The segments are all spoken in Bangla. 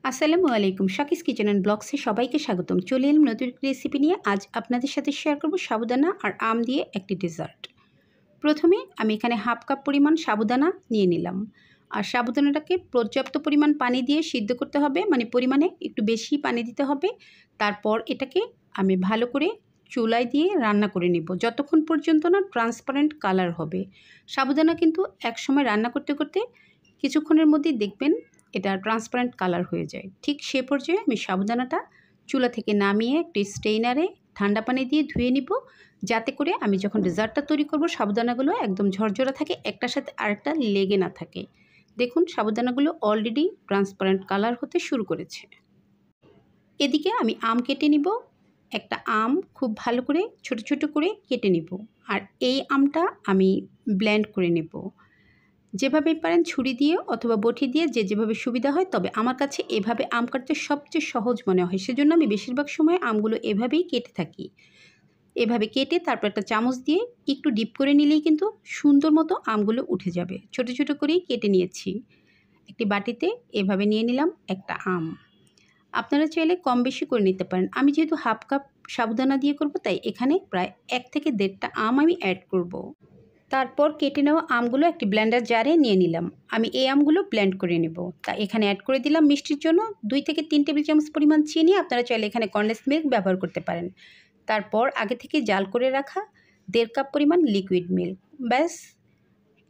আসসালামু আলাইকুম। শাকিস কিচেন অ্যান্ড ব্লগসে সবাইকে স্বাগতম। চলে এলাম নতুন একটি রেসিপি নিয়ে। আজ আপনাদের সাথে শেয়ার করব সাবুদানা আর আম দিয়ে একটি ডেজার্ট। প্রথমে আমি এখানে হাফ কাপ পরিমাণ সাবুদানা নিয়ে নিলাম। আর সাবুদানাটাকে পর্যাপ্ত পরিমাণ পানি দিয়ে সিদ্ধ করতে হবে, মানে পরিমাণে একটু বেশি পানি দিতে হবে। তারপর এটাকে আমি ভালো করে চুলায় দিয়ে রান্না করে নেব যতক্ষণ পর্যন্ত না ট্রান্সপারেন্ট কালার হবে। সাবুদানা কিন্তু একসময় রান্না করতে করতে কিছুক্ষণের মধ্যেই দেখবেন এটা ট্রান্সপারেন্ট কালার হয়ে যায়। ঠিক সে পর্যায়ে আমি সাবুদানাটা চুলা থেকে নামিয়ে একটি স্ট্রেইনারে ঠান্ডা পানি দিয়ে ধুয়ে নিব, যাতে করে আমি যখন ডেজার্টটা তৈরি করব সাবুদানাগুলো একদম ঝরঝরা থাকে, একটার সাথে আরেকটা লেগে না থাকে। দেখুন সাবুদানাগুলো অলরেডি ট্রান্সপারেন্ট কালার হতে শুরু করেছে। এদিকে আমি আম কেটে নিব। একটা আম খুব ভালো করে ছোট ছোট করে কেটে নিব। আর এই আমটা আমি ব্লেন্ড করে নেব। যেভাবে পারেন ছুরি দিয়ে অথবা বটি দিয়ে, যে যেভাবে সুবিধা হয়, তবে আমার কাছে এভাবে আম কাটতে সবচেয়ে সহজ মনে হয়, সেজন্য আমি বেশিরভাগ সময় আমগুলো এভাবেই কেটে থাকি। এভাবে কেটে তারপর একটা চামচ দিয়ে একটু ডিপ করে নিলেই কিন্তু সুন্দর মতো আমগুলো উঠে যাবে। ছোট ছোট করেই কেটে নিয়েছি। একটি বাটিতে এভাবে নিয়ে নিলাম একটা আম। আপনারা চাইলে কম বেশি করে নিতে পারেন। আমি যেহেতু হাফ কাপ সাবুদানা দিয়ে করব, তাই এখানে প্রায় 1 থেকে 1.5টা আম আমি অ্যাড করব। তারপর কেটে নেওয়া আমগুলো একটি ব্লেন্ডার জারে নিয়ে নিলাম। আমি এই আমগুলো ব্লেন্ড করে নেব। তা এখানে অ্যাড করে দিলাম মিষ্টির জন্য 2 থেকে 3 টেবিল চামচ পরিমাণ চিনি। আপনারা চাইলে এখানে কনডেন্স মিল্ক ব্যবহার করতে পারেন। তারপর আগে থেকে জাল করে রাখা 1.5 কাপ পরিমাণ লিকুইড মিল্ক, ব্যাস।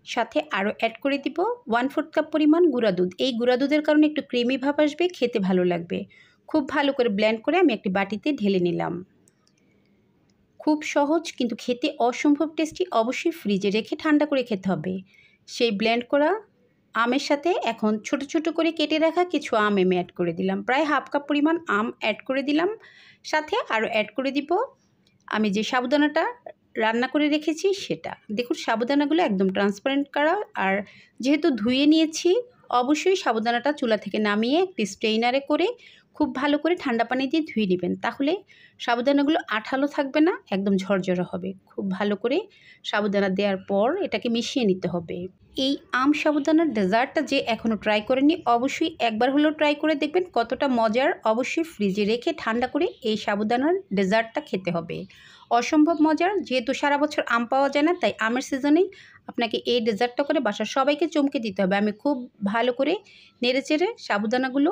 সাথে আরও অ্যাড করে দিব 1/4 কাপ পরিমাণ গুঁড়া দুধ। এই গুঁড়া দুধের কারণে একটু ক্রিমি ভাব আসবে, খেতে ভালো লাগবে। খুব ভালো করে ব্লেন্ড করে আমি একটি বাটিতে ঢেলে নিলাম। খুব সহজ কিন্তু খেতে অসম্ভব টেস্টি। অবশ্যই ফ্রিজে রেখে ঠান্ডা করে খেতে হবে। সেই ব্লেন্ড করা আমের সাথে এখন ছোট ছোট করে কেটে রাখা কিছু আম আমি অ্যাড করে দিলাম। প্রায় হাফ কাপ পরিমাণ আম অ্যাড করে দিলাম। সাথে আরও অ্যাড করে দিব আমি যে সাবুদানাটা রান্না করে রেখেছি সেটা। দেখুন সাবুদানাগুলো একদম ট্রান্সপারেন্ট করা। আর যেহেতু ধুয়ে নিয়েছি, অবশ্যই সাবুদানাটা চুলা থেকে নামিয়ে একটি স্ট্রেইনারে করে খুব ভালো করে ঠান্ডা পানি দিয়ে ধুয়ে নেবেন। তাহলে সাবুদানাগুলো আঠালো থাকবে না, একদম ঝরঝরা হবে। খুব ভালো করে সাবুদানা দেওয়ার পর এটাকে মিশিয়ে নিতে হবে। এই আম সাবুদানার ডেজার্টটা যে এখনও ট্রাই করেনি, অবশ্যই একবার হলেও ট্রাই করে দেখবেন কতটা মজার। অবশ্যই ফ্রিজে রেখে ঠান্ডা করে এই সাবুদানার ডেজার্টটা খেতে হবে। অসম্ভব মজার। যেহেতু সারা বছর আম পাওয়া যায় না, তাই আমের সিজনেই আপনাকে এই ডেজার্টটা করে বাসার সবাইকে চমকে দিতে হবে। আমি খুব ভালো করে নেড়েচেড়ে সাবুদানাগুলো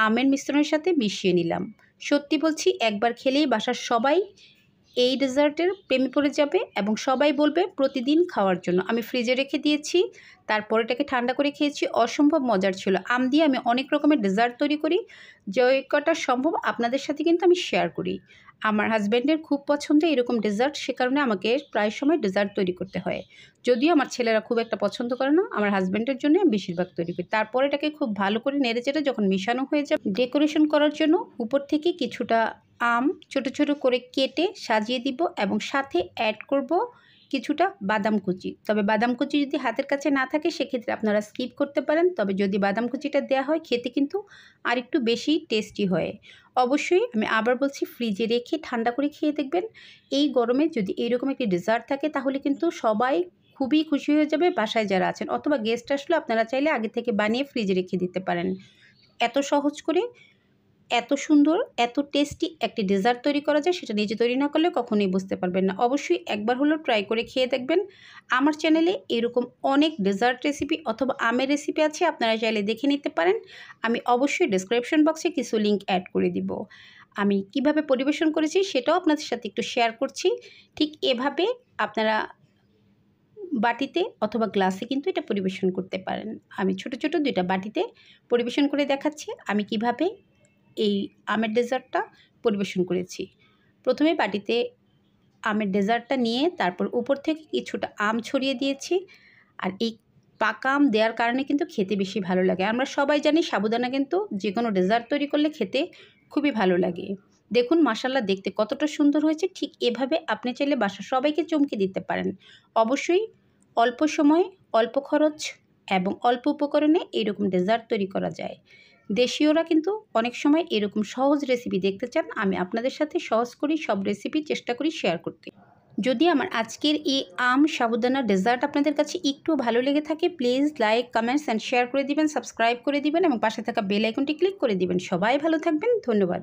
আমের মিশ্রণের সাথে মিশিয়ে নিলাম। সত্যি বলছি, একবার খেলেই বাসার সবাই এই ডেজার্টের প্রেমে পড়ে যাবে এবং সবাই বলবে প্রতিদিন খাওয়ার জন্য। আমি ফ্রিজে রেখে দিয়েছি, তারপর এটাকে ঠান্ডা করে খেয়েছি। অসম্ভব মজার ছিল। আম দিয়ে আমি অনেক রকমের ডেজার্ট তৈরি করি, যে কটা সম্ভব আপনাদের সাথে কিন্তু আমি শেয়ার করি। আমার হাজব্যান্ডের খুব পছন্দ এরকম ডেজার্ট, সে কারণে আমাকে প্রায় সময় ডেজার্ট তৈরি করতে হয়। যদিও আমার ছেলেরা খুব একটা পছন্দ করে না, আমার হাজব্যান্ডের জন্য আমি বেশিরভাগ তৈরি করি। তারপর এটাকে খুব ভালো করে নেড়েচেড়ে যখন মেশানো হয়ে যাবে, ডেকোরেশন করার জন্য উপর থেকে কিছুটা আম ছোট ছোট করে কেটে সাজিয়ে দিব এবং সাথে অ্যাড করব কিছুটা বাদাম কুচি। তবে বাদাম কুচি যদি হাতের কাছে না থাকে সেক্ষেত্রে আপনারা স্কিপ করতে পারেন। তবে যদি বাদাম কুচিটা দেওয়া হয় খেতে কিন্তু আরেকটু বেশি টেস্টি হয়। অবশ্যই আমি আবার বলছি, ফ্রিজে রেখে ঠান্ডা করে খেয়ে দেখবেন। এই গরমে যদি এইরকম একটি ডেজার্ট থাকে তাহলে কিন্তু সবাই খুবই খুশি হয়ে যাবে, বাসায় যারা আছেন। অথবা গেস্ট আসলে আপনারা চাইলে আগে থেকে বানিয়ে ফ্রিজে রেখে দিতে পারেন। এত সহজ করে এত সুন্দর এত টেস্টি একটি ডেজার্ট তৈরি করা যায়, সেটা নিজে তৈরি না করলে কখনোই বুঝতে পারবেন না। অবশ্যই একবার হলেও ট্রাই করে খেয়ে দেখবেন। আমার চ্যানেলে এরকম অনেক ডেজার্ট রেসিপি অথবা আমের রেসিপি আছে, আপনারা চাইলে দেখে নিতে পারেন। আমি অবশ্যই ডেসক্রিপশন বক্সে কিছু লিঙ্ক অ্যাড করে দিব। আমি কিভাবে পরিবেশন করেছি সেটাও আপনাদের সাথে একটু শেয়ার করছি। ঠিক এভাবে আপনারা বাটিতে অথবা গ্লাসে কিন্তু এটা পরিবেশন করতে পারেন। আমি ছোট ছোট 2টা বাটিতে পরিবেশন করে দেখাচ্ছি আমি কিভাবে এই আমের ডেজার্টটা পরিবেশন করেছি। প্রথমে বাটিতে আমের ডেজার্টটা নিয়ে তারপর উপর থেকে কিছুটা আম ছড়িয়ে দিয়েছি। আর এই পাকা আম দেওয়ার কারণে কিন্তু খেতে বেশি ভালো লাগে। আমরা সবাই জানি সাবুদানা কিন্তু যে কোনো ডেজার্ট তৈরি করলে খেতে খুবই ভালো লাগে। দেখুন মাশাআল্লাহ দেখতে কতটা সুন্দর হয়েছে। ঠিক এভাবে আপনি চাইলে বাসার সবাইকে চমকে দিতে পারেন। অবশ্যই অল্প সময়, অল্প খরচ এবং অল্প উপকরণে এইরকম ডেজার্ট তৈরি করা যায়। দেশীয়রা কিন্তু অনেক সময় এরকম সহজ রেসিপি দেখতে চান। আমি আপনাদের সাথে সহজ করি সব রেসিপি চেষ্টা করি শেয়ার করতে। যদি আমার আজকের এই আম সাবুদানা ডেজার্ট আপনাদের কাছে একটু ভালো লেগে থাকে, please like, comments and share করে দিবেন, সাবস্ক্রাইব করে দিবেন এবং পাশে থাকা বেল আইকনটি ক্লিক করে দিবেন। সবাই ভালো থাকবেন। ধন্যবাদ।